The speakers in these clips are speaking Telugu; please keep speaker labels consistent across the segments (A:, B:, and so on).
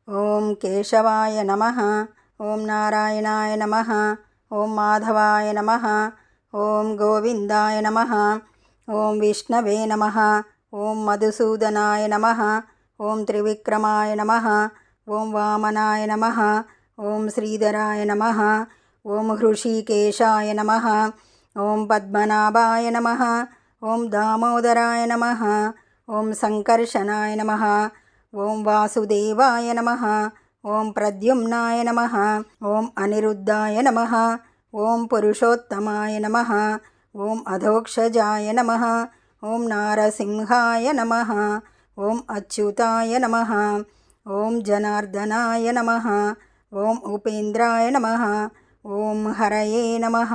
A: ఓం కేశవాయ నమః. ఓం నారాయణాయ నమః. ఓం మాధవాయ నమః. ఓం గోవిందాయ నమః. ఓం విష్ణవే నమః. ఓం మధుసూదనాయ నమః. ఓం త్రివిక్రమాయ నమః. ఓం వామనాయ నమః. ఓం శ్రీధరాయ నమః. ఓం హృషీకేశాయ నమః. ఓం పద్మనాభాయ నమః. ఓం దామోదరాయ నమః. ఓం సంకర్షణాయ నమః. ఓం వాసుదేవాయ నమః. ఓం ప్రద్యుమ్నాయ నమః. ఓం అనిరుద్ధాయ నమః. ఓం పురుషోత్తమాయ నమః. ఓం అధోక్షజాయ నమః. ఓం నారసింహాయ నమః. ఓం అచ్యుతాయ నమః. ఓం జనార్దనాయ నమః. ఓం ఉపేంద్రాయ నమః. ఓం హరయే నమః.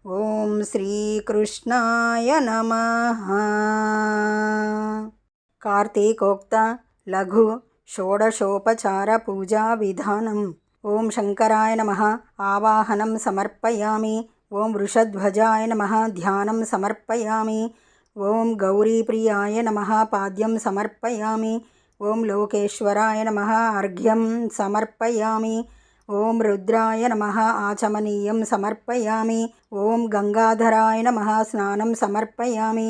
A: ఓం శ్రీకృష్ణాయ నమః. కార్తీకోక్త లఘు షోడశోపచార పూజా విధానం. ఓం శంకరాయ నమః. ఆవాహనం సమర్పయామి. ఓం వృషధ్వజాయ నమః. ధ్యానం సమర్పయామి. ఓం గౌరీప్రియాయ నమః. పాద్యం సమర్పయామి. ఓం లోకేశ్వరాయ నమః. అర్ఘ్యం సమర్పయామి. ఓం రుద్రాయ నమః. ఆచమనీయం సమర్పయామి. ఓం గంగాధరాయ నమః. స్నానం సమర్పయామి.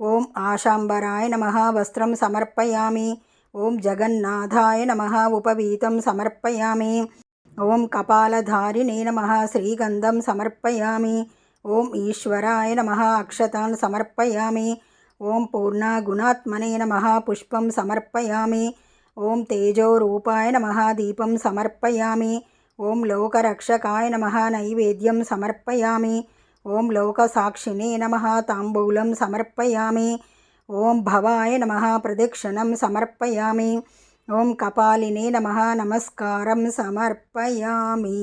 A: ఓం ఆశాంబరాయ నమః. వస్త్రం సమర్పయామి. ఓం జగన్నాథాయ నమః. ఉపవీతం సమర్పయామి. ఓం కపాలధారిణే నమః. శ్రీగంధం సమర్పయామి. ఓం ఈశ్వరాయ నమః. అక్షతాన్ సమర్పయామి. ఓం పూర్ణగుణాత్మనే నమః. పుష్పం సమర్పయామి. ఓం తేజోరూపాయ నమః. దీపం సమర్పయామి. ఓం లోకరక్షకాయ నమః. నైవేద్యం సమర్పయామి. ఓం లోకసాక్షిణే నమః. తాంబూలం సమర్పయామి. ఓం భవాయ నమః. ప్రదక్షిణం సమర్పయామి. ఓం కపాలినే నమః. నమస్కారం సమర్పయామి.